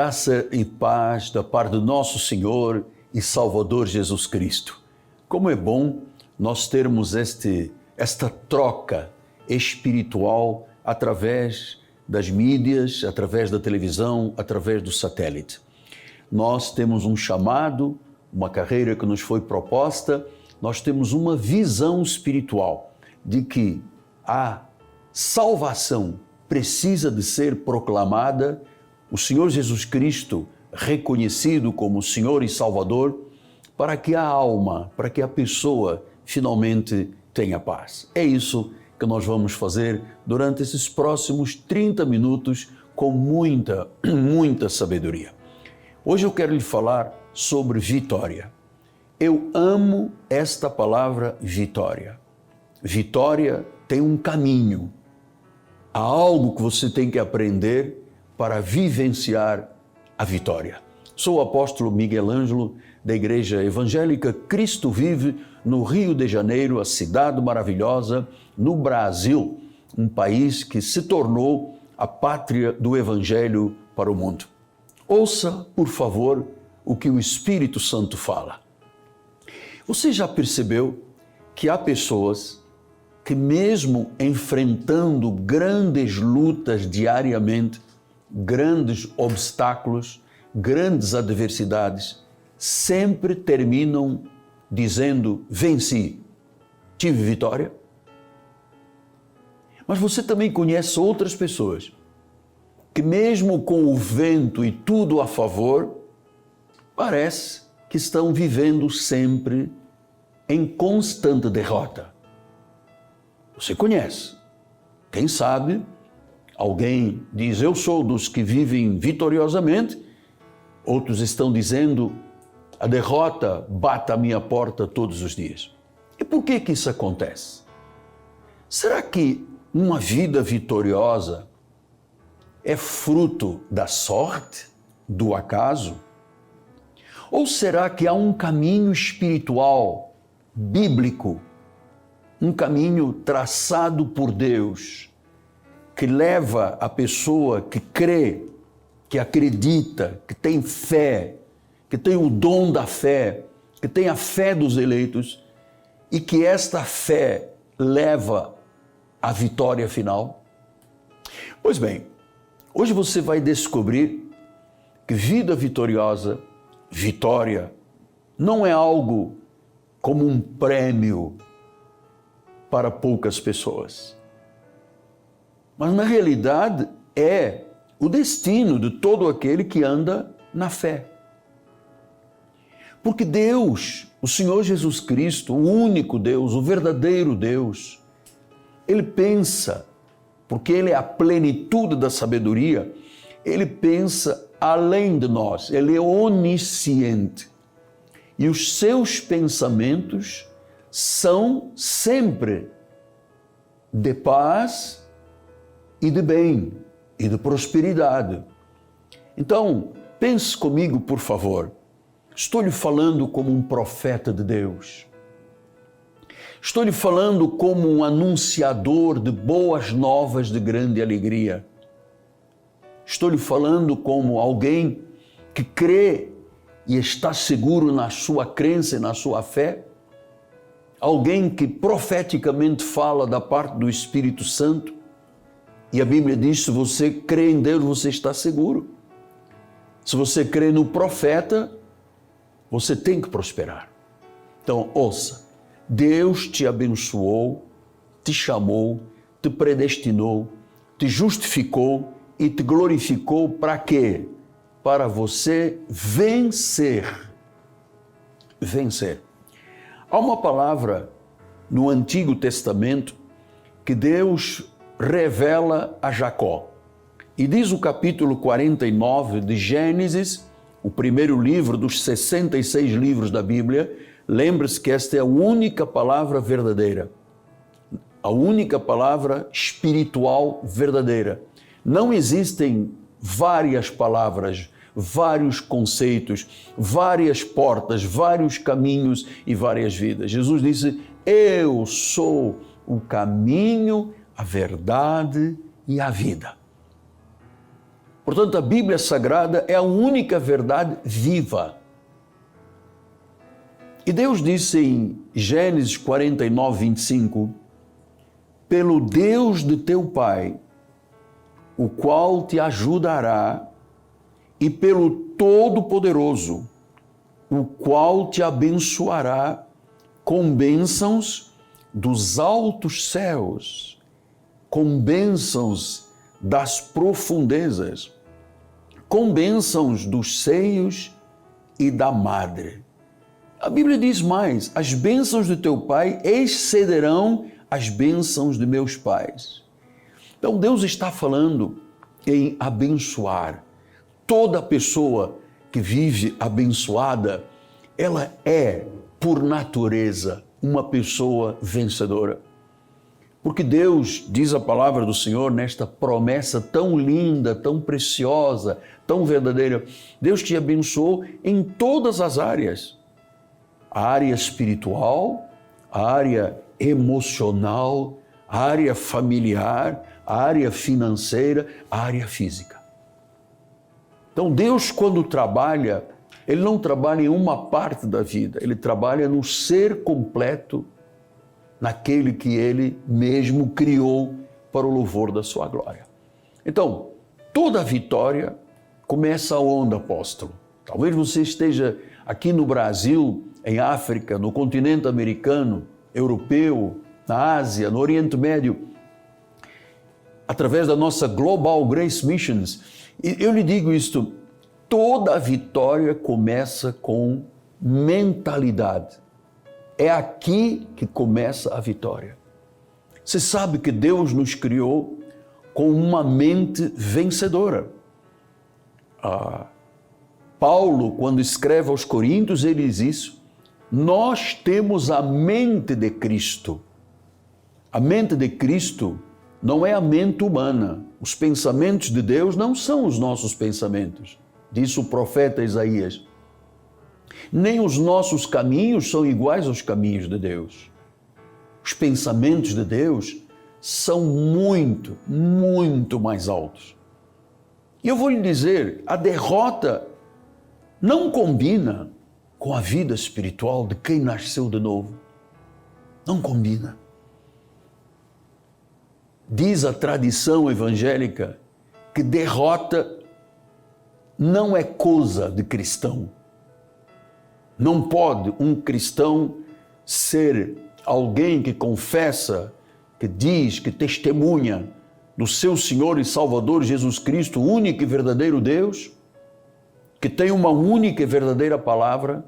Graça e paz da parte do nosso Senhor e Salvador Jesus Cristo. Como é bom nós termos esta troca espiritual através das mídias, através da televisão, através do satélite. Nós temos um chamado, uma carreira que nos foi proposta, nós temos uma visão espiritual de que a salvação precisa de ser proclamada, o Senhor Jesus Cristo reconhecido como Senhor e Salvador, para que a alma, para que a pessoa finalmente tenha paz. É isso que nós vamos fazer durante esses próximos 30 minutos com muita sabedoria. Hoje eu quero lhe falar sobre vitória. Eu amo esta palavra vitória. Vitória tem um caminho. Há algo que você tem que aprender para vivenciar a vitória. Sou o apóstolo Miguel Ângelo, da Igreja Evangélica Cristo Vive, no Rio de Janeiro, a cidade maravilhosa, no Brasil, um país que se tornou a pátria do Evangelho para o mundo. Ouça, por favor, o que o Espírito Santo fala. Você já percebeu que há pessoas que, mesmo enfrentando grandes lutas diariamente, grandes obstáculos, grandes adversidades, sempre terminam dizendo: venci, tive vitória? Mas você também conhece outras pessoas que, mesmo com o vento e tudo a favor, parece que estão vivendo sempre em constante derrota. Você conhece. Quem sabe, alguém diz: eu sou dos que vivem vitoriosamente. Outros estão dizendo: a derrota bate à minha porta todos os dias. E por que isso acontece? Será que uma vida vitoriosa é fruto da sorte, do acaso? Ou será que há um caminho espiritual, bíblico, um caminho traçado por Deus, que leva a pessoa que crê, que acredita, que tem fé, que tem o dom da fé, que tem a fé dos eleitos, e que esta fé leva à vitória final? Pois bem, hoje você vai descobrir que vida vitoriosa, vitória, não é algo como um prêmio para poucas pessoas, mas na realidade é o destino de todo aquele que anda na fé. Porque Deus, o Senhor Jesus Cristo, o único Deus, o verdadeiro Deus, Ele pensa, porque Ele é a plenitude da sabedoria, Ele pensa além de nós, Ele é onisciente. E os seus pensamentos são sempre de paz e de bem e de prosperidade. Então, pense comigo, por favor. Estou lhe falando como um profeta de Deus. Estou lhe falando como um anunciador de boas novas de grande alegria. Estou lhe falando como alguém que crê e está seguro na sua crença e na sua fé. Alguém que profeticamente fala da parte do Espírito Santo. E a Bíblia diz: se você crê em Deus, você está seguro. Se você crê no profeta, você tem que prosperar. Então, ouça, Deus te abençoou, te chamou, te predestinou, te justificou e te glorificou para quê? Para você vencer. Vencer. Há uma palavra no Antigo Testamento que Deus revela a Jacó. E diz o capítulo 49 de Gênesis, o primeiro livro dos 66 livros da Bíblia. Lembre-se que esta é a única palavra verdadeira, a única palavra espiritual verdadeira. Não existem várias palavras, vários conceitos, várias portas, vários caminhos e várias vidas. Jesus disse: eu sou o caminho, a verdade e a vida. Portanto, a Bíblia Sagrada é a única verdade viva. E Deus disse em Gênesis 49, 25, pelo Deus de teu pai, o qual te ajudará, e pelo Todo-Poderoso, o qual te abençoará com bênçãos dos altos céus, com bênçãos das profundezas, com bênçãos dos seios e da madre. A Bíblia diz mais, as bênçãos de teu pai excederão as bênçãos de meus pais. Então Deus está falando em abençoar. Toda pessoa que vive abençoada, ela é, por natureza, uma pessoa vencedora. Porque Deus, diz a palavra do Senhor, nesta promessa tão linda, tão preciosa, tão verdadeira, Deus te abençoou em todas as áreas. A área espiritual, a área emocional, a área familiar, a área financeira, a área física. Então Deus, quando trabalha, Ele não trabalha em uma parte da vida, Ele trabalha no ser completo, naquele que Ele mesmo criou para o louvor da sua glória. Então, toda vitória começa onde, apóstolo? Talvez você esteja aqui no Brasil, em África, no continente americano, europeu, na Ásia, no Oriente Médio, através da nossa Global Grace Missions. E eu lhe digo isto, toda vitória começa com mentalidade. É aqui que começa a vitória. Você sabe que Deus nos criou com uma mente vencedora. Paulo, quando escreve aos Coríntios, ele diz isso. Nós temos a mente de Cristo. A mente de Cristo não é a mente humana. Os pensamentos de Deus não são os nossos pensamentos, disse o profeta Isaías. Nem os nossos caminhos são iguais aos caminhos de Deus. Os pensamentos de Deus são muito, muito mais altos. E eu vou lhe dizer, a derrota não combina com a vida espiritual de quem nasceu de novo. Não combina. Diz a tradição evangélica que derrota não é coisa de cristão. Não pode um cristão ser alguém que confessa, que diz, que testemunha do seu Senhor e Salvador Jesus Cristo, o único e verdadeiro Deus, que tem uma única e verdadeira palavra,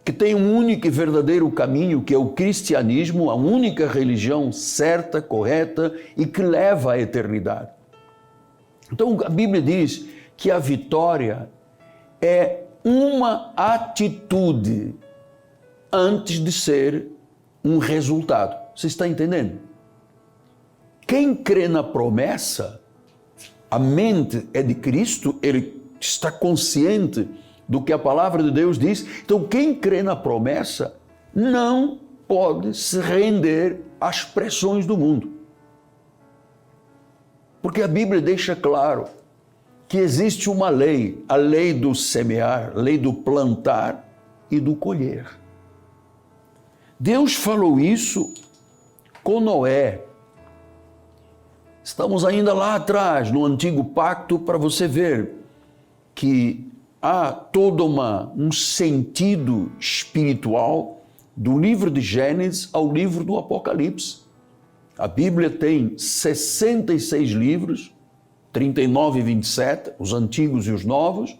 que tem um único e verdadeiro caminho, que é o cristianismo, a única religião certa, correta e que leva à eternidade. Então a Bíblia diz que a vitória é uma atitude antes de ser um resultado. Você está entendendo? Quem crê na promessa, a mente é de Cristo, ele está consciente do que a palavra de Deus diz. Então, quem crê na promessa não pode se render às pressões do mundo. Porque a Bíblia deixa claro que existe uma lei, a lei do semear, a lei do plantar e do colher. Deus falou isso com Noé. Estamos ainda lá atrás, no Antigo Pacto, para você ver que há todo um sentido espiritual do livro de Gênesis ao livro do Apocalipse. A Bíblia tem 66 livros, 39 e 27, os antigos e os novos.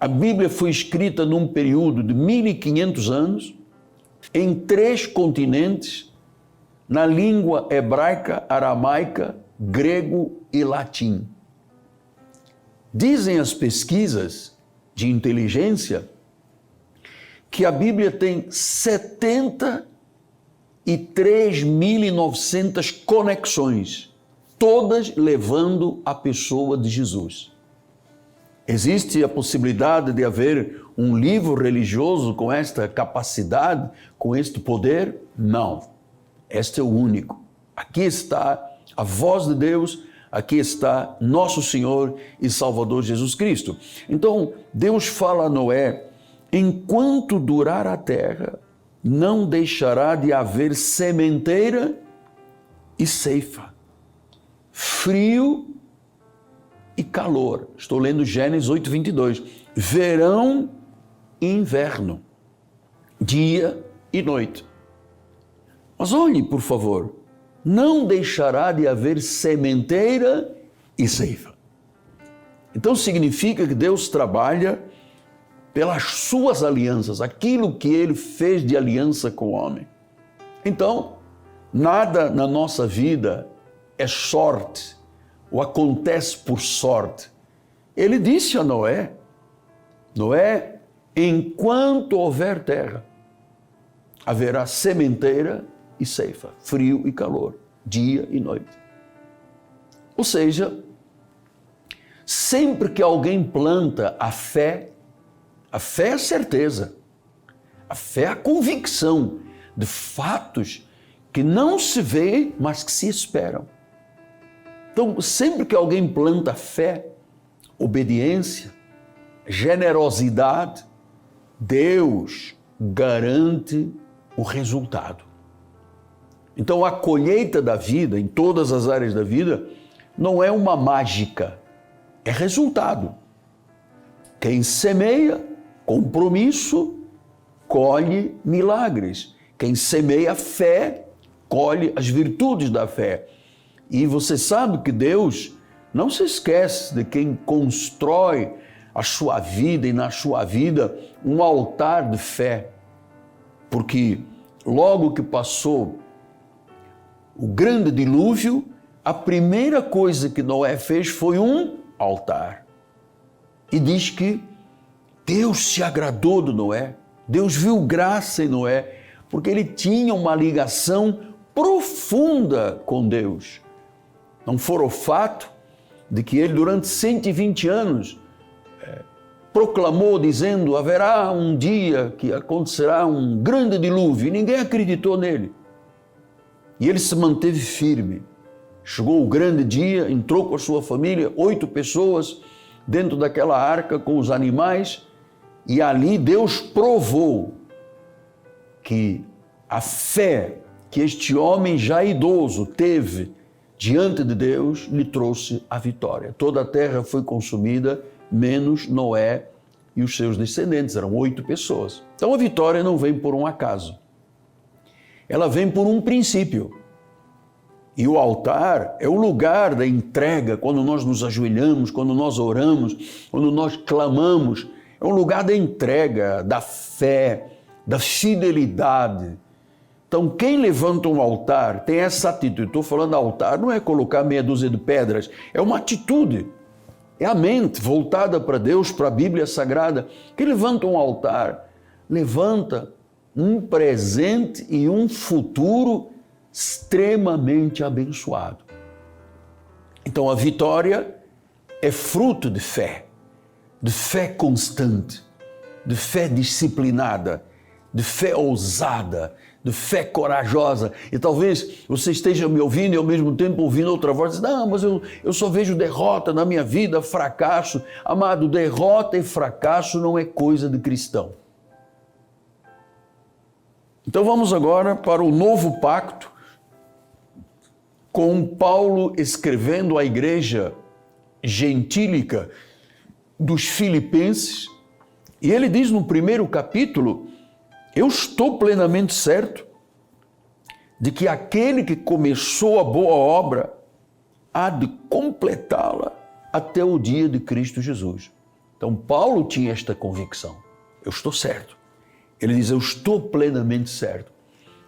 A Bíblia foi escrita num período de 1500 anos, em 3 continentes, na língua hebraica, aramaica, grego e latim. Dizem as pesquisas de inteligência que a Bíblia tem 73.900 conexões, todas levando a pessoa de Jesus. Existe a possibilidade de haver um livro religioso com esta capacidade, com este poder? Não. Este é o único. Aqui está a voz de Deus, aqui está nosso Senhor e Salvador Jesus Cristo. Então, Deus fala a Noé, enquanto durar a terra, não deixará de haver sementeira e ceifa, frio e calor. Estou lendo Gênesis 8:22. Verão e inverno, dia e noite. Mas olhe, por favor, não deixará de haver sementeira e ceifa. Então significa que Deus trabalha pelas suas alianças, aquilo que Ele fez de aliança com o homem. Então, nada na nossa vida é sorte, ou acontece por sorte. Ele disse a Noé, Noé, enquanto houver terra, haverá sementeira e ceifa, frio e calor, dia e noite. Ou seja, sempre que alguém planta a fé é a certeza, a fé é a convicção de fatos que não se vê, mas que se esperam. Então, sempre que alguém planta fé, obediência, generosidade, Deus garante o resultado. Então, a colheita da vida, em todas as áreas da vida, não é uma mágica, é resultado. Quem semeia compromisso, colhe milagres. Quem semeia fé, colhe as virtudes da fé. E você sabe que Deus não se esquece de quem constrói a sua vida e na sua vida um altar de fé. Porque logo que passou o grande dilúvio, a primeira coisa que Noé fez foi um altar. E diz que Deus se agradou de Noé, Deus viu graça em Noé, porque ele tinha uma ligação profunda com Deus. Não fora o fato de que ele durante 120 anos proclamou dizendo, haverá um dia que acontecerá um grande dilúvio, e ninguém acreditou nele. E ele se manteve firme. Chegou o grande dia, entrou com a sua família, 8 pessoas dentro daquela arca com os animais, e ali Deus provou que a fé que este homem já idoso teve diante de Deus lhe trouxe a vitória. Toda a terra foi consumida, menos Noé e os seus descendentes, eram 8 pessoas. Então a vitória não vem por um acaso, ela vem por um princípio. E o altar é o lugar da entrega, quando nós nos ajoelhamos, quando nós oramos, quando nós clamamos, é um lugar da entrega, da fé, da fidelidade. Então, quem levanta um altar tem essa atitude. Estou falando altar, não é colocar meia dúzia de pedras, é uma atitude. É a mente voltada para Deus, para a Bíblia Sagrada. Quem levanta um altar, levanta um presente e um futuro extremamente abençoado. Então, a vitória é fruto de fé constante, de fé disciplinada, de fé ousada, de fé corajosa. E talvez você esteja me ouvindo e ao mesmo tempo ouvindo outra voz, dizendo, não, mas eu só vejo derrota na minha vida, fracasso. Amado, derrota e fracasso não é coisa de cristão. Então vamos agora para o novo pacto, com Paulo escrevendo à igreja gentílica dos Filipenses, e ele diz no primeiro capítulo, eu estou plenamente certo de que aquele que começou a boa obra há de completá-la até o dia de Cristo Jesus. Então Paulo tinha esta convicção, eu estou certo. Ele diz, eu estou plenamente certo.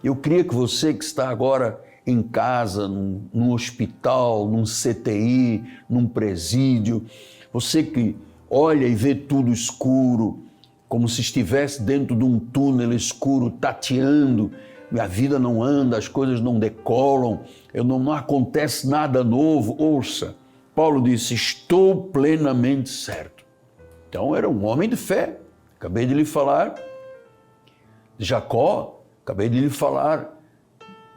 Eu queria que você que está agora em casa, num hospital, num CTI, num presídio, você que olha e vê tudo escuro, como se estivesse dentro de um túnel escuro, tateando, minha vida não anda, as coisas não decolam, não acontece nada novo. Ouça, Paulo disse, estou plenamente certo. Então era um homem de fé. Acabei de lhe falar de Jacó, acabei de lhe falar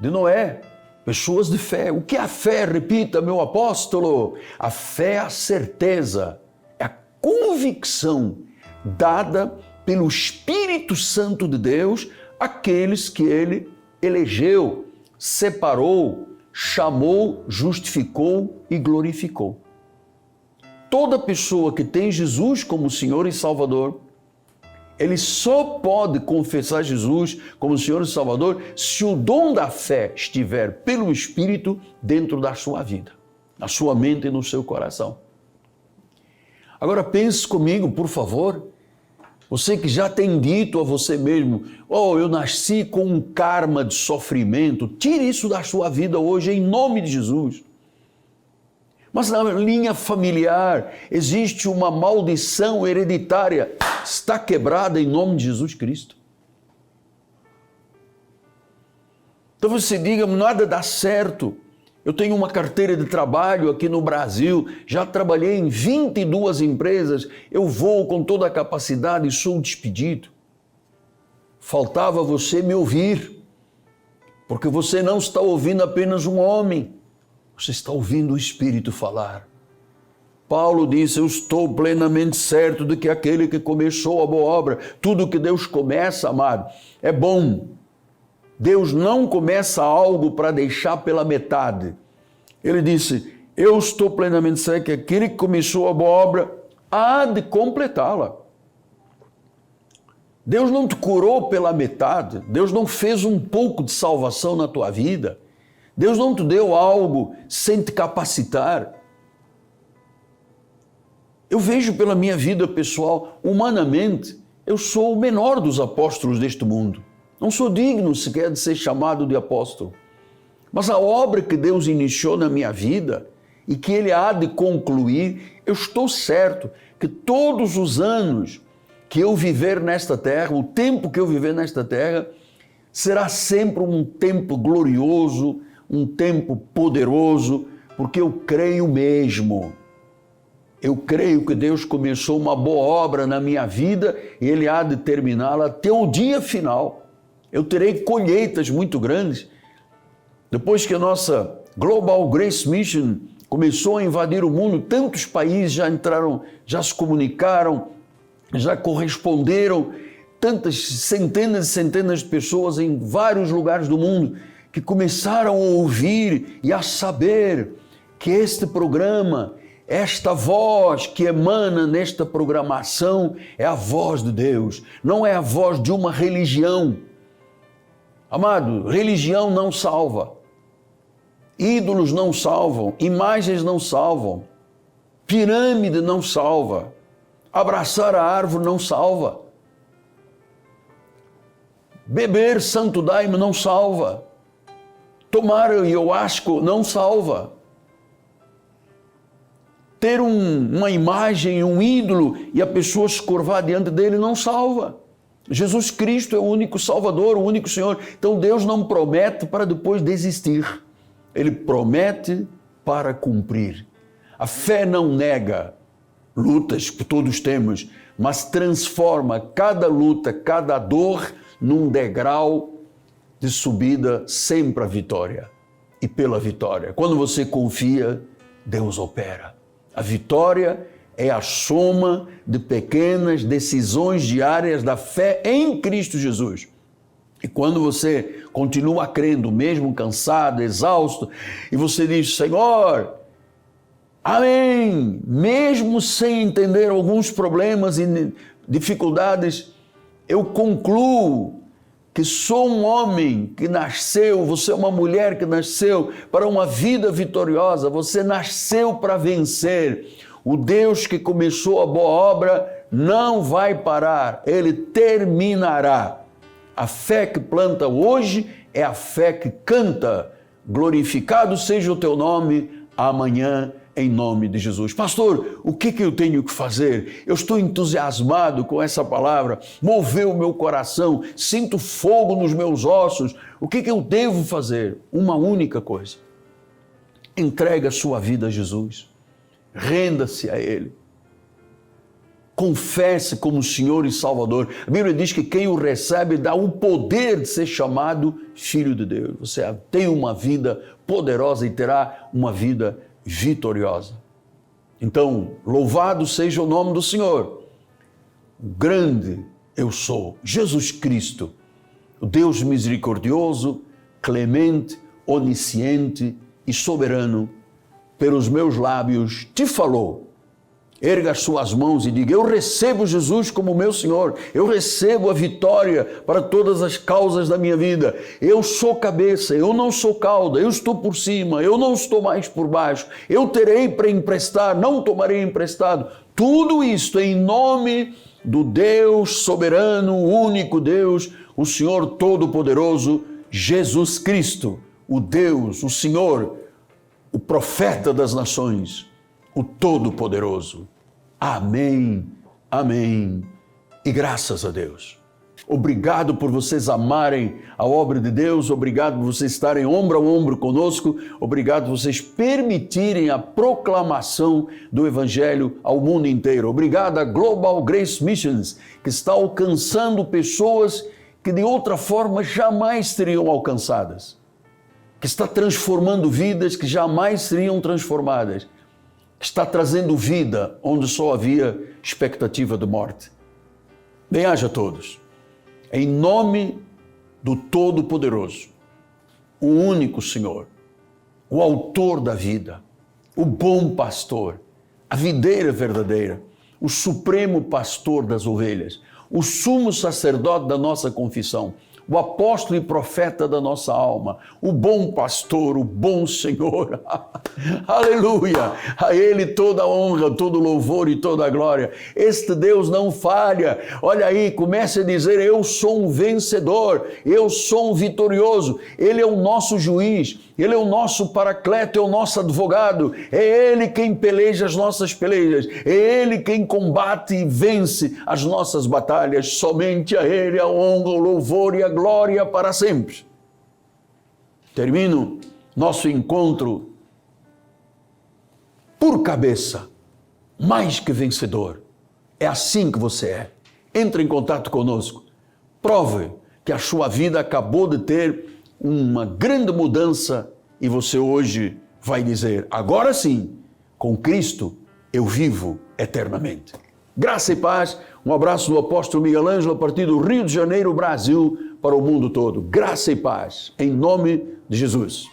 de Noé. pessoas de fé. O que é a fé? Repita, meu apóstolo. A fé é a certeza, é a convicção dada pelo Espírito Santo de Deus àqueles que Ele elegeu, separou, chamou, justificou e glorificou. Toda pessoa que tem Jesus como Senhor e Salvador, ele só pode confessar Jesus como Senhor e Salvador se o dom da fé estiver pelo Espírito dentro da sua vida, na sua mente e no seu coração. Agora pense comigo, por favor, você que já tem dito a você mesmo, eu nasci com um karma de sofrimento, tire isso da sua vida hoje em nome de Jesus. Mas na linha familiar existe uma maldição hereditária, está quebrada em nome de Jesus Cristo. Então você diga, nada dá certo. Eu tenho uma carteira de trabalho aqui no Brasil, já trabalhei em 22 empresas, eu vou com toda a capacidade e sou despedido. Faltava você me ouvir, porque você não está ouvindo apenas um homem, você está ouvindo o Espírito falar. Paulo disse, eu estou plenamente certo de que aquele que começou a boa obra, tudo que Deus começa, amado, é bom. Deus não começa algo para deixar pela metade. Ele disse, eu estou plenamente certo que aquele que começou a boa obra há de completá-la. Deus não te curou pela metade, Deus não fez um pouco de salvação na tua vida, Deus não te deu algo sem te capacitar. Eu vejo pela minha vida pessoal, humanamente, eu sou o menor dos apóstolos deste mundo. Não sou digno sequer de ser chamado de apóstolo. Mas a obra que Deus iniciou na minha vida e que Ele há de concluir, eu estou certo que todos os anos que eu viver nesta terra, o tempo que eu viver nesta terra, será sempre um tempo glorioso, um tempo poderoso, porque eu creio mesmo. Eu creio que Deus começou uma boa obra na minha vida e Ele há de terminá-la até o dia final. Eu terei colheitas muito grandes. Depois que a nossa Global Grace Mission começou a invadir o mundo, tantos países já entraram, já se comunicaram, já corresponderam, tantas centenas e centenas de pessoas em vários lugares do mundo que começaram a ouvir e a saber que este programa, esta voz que emana nesta programação é a voz de Deus, não é a voz de uma religião. Amado, religião não salva, ídolos não salvam, imagens não salvam, pirâmide não salva, abraçar a árvore não salva, beber santo daime não salva, tomar ayahuasca não salva, ter uma imagem, um ídolo e a pessoa se curvar diante dele não salva. Jesus Cristo é o único Salvador, o único Senhor. Então Deus não promete para depois desistir. Ele promete para cumprir. A fé não nega lutas que todos temos, mas transforma cada luta, cada dor num degrau de subida sempre à vitória. E pela vitória. Quando você confia, Deus opera. A vitória é a soma de pequenas decisões diárias da fé em Cristo Jesus. E quando você continua crendo, mesmo cansado, exausto, e você diz, Senhor, amém, mesmo sem entender alguns problemas e dificuldades, eu concluo que sou um homem que nasceu, você é uma mulher que nasceu para uma vida vitoriosa, você nasceu para vencer. O Deus que começou a boa obra não vai parar, Ele terminará. A fé que planta hoje é a fé que canta. Glorificado seja o teu nome amanhã, em nome de Jesus. Pastor, o que eu tenho que fazer? Eu estou entusiasmado com essa palavra, moveu o meu coração, sinto fogo nos meus ossos. O que eu devo fazer? Uma única coisa. Entrega a sua vida a Jesus. Renda-se a Ele. confesse como Senhor e Salvador. A Bíblia diz que quem o recebe dá o poder de ser chamado Filho de Deus. Você tem uma vida poderosa e terá uma vida vitoriosa. Então, louvado seja o nome do Senhor. O grande eu sou, Jesus Cristo, o Deus misericordioso, clemente, onisciente e soberano, pelos meus lábios te falou. Erga as suas mãos e diga: eu recebo Jesus como meu Senhor, eu recebo a vitória para todas as causas da minha vida. Eu sou cabeça, eu não sou cauda, eu estou por cima, eu não estou mais por baixo. Eu terei para emprestar, não tomarei emprestado. Tudo isto em nome do Deus soberano, o único Deus, o Senhor Todo-Poderoso, Jesus Cristo, o Deus, o Senhor, o profeta das nações, o Todo-Poderoso. Amém, amém e graças a Deus. Obrigado por vocês amarem a obra de Deus, obrigado por vocês estarem ombro a ombro conosco, obrigado por vocês permitirem a proclamação do Evangelho ao mundo inteiro. Obrigado a Global Grace Missions, que está alcançando pessoas que de outra forma jamais seriam alcançadas, que está transformando vidas que jamais seriam transformadas, que está trazendo vida onde só havia expectativa de morte. Bem-aja a todos. Em nome do Todo-Poderoso, o único Senhor, o autor da vida, o bom pastor, a videira verdadeira, o supremo pastor das ovelhas, o sumo sacerdote da nossa confissão, o apóstolo e profeta da nossa alma, o bom pastor, o bom Senhor. Aleluia! A Ele toda a honra, todo o louvor e toda a glória. Este Deus não falha. Olha aí, comece a dizer: eu sou um vencedor, eu sou um vitorioso. Ele é o nosso juiz, Ele é o nosso paracleto, é o nosso advogado. É Ele quem peleja as nossas pelejas, é Ele quem combate e vence as nossas batalhas. Somente a Ele a honra, o louvor e a glória para sempre. Termino nosso encontro por cabeça, mais que vencedor. É assim que você é. Entre em contato conosco. Prove que a sua vida acabou de ter uma grande mudança e você hoje vai dizer: agora sim, com Cristo eu vivo eternamente. Graça e paz. Um abraço do apóstolo Miguel Ângelo a partir do Rio de Janeiro, Brasil, para o mundo todo. Graça e paz, em nome de Jesus.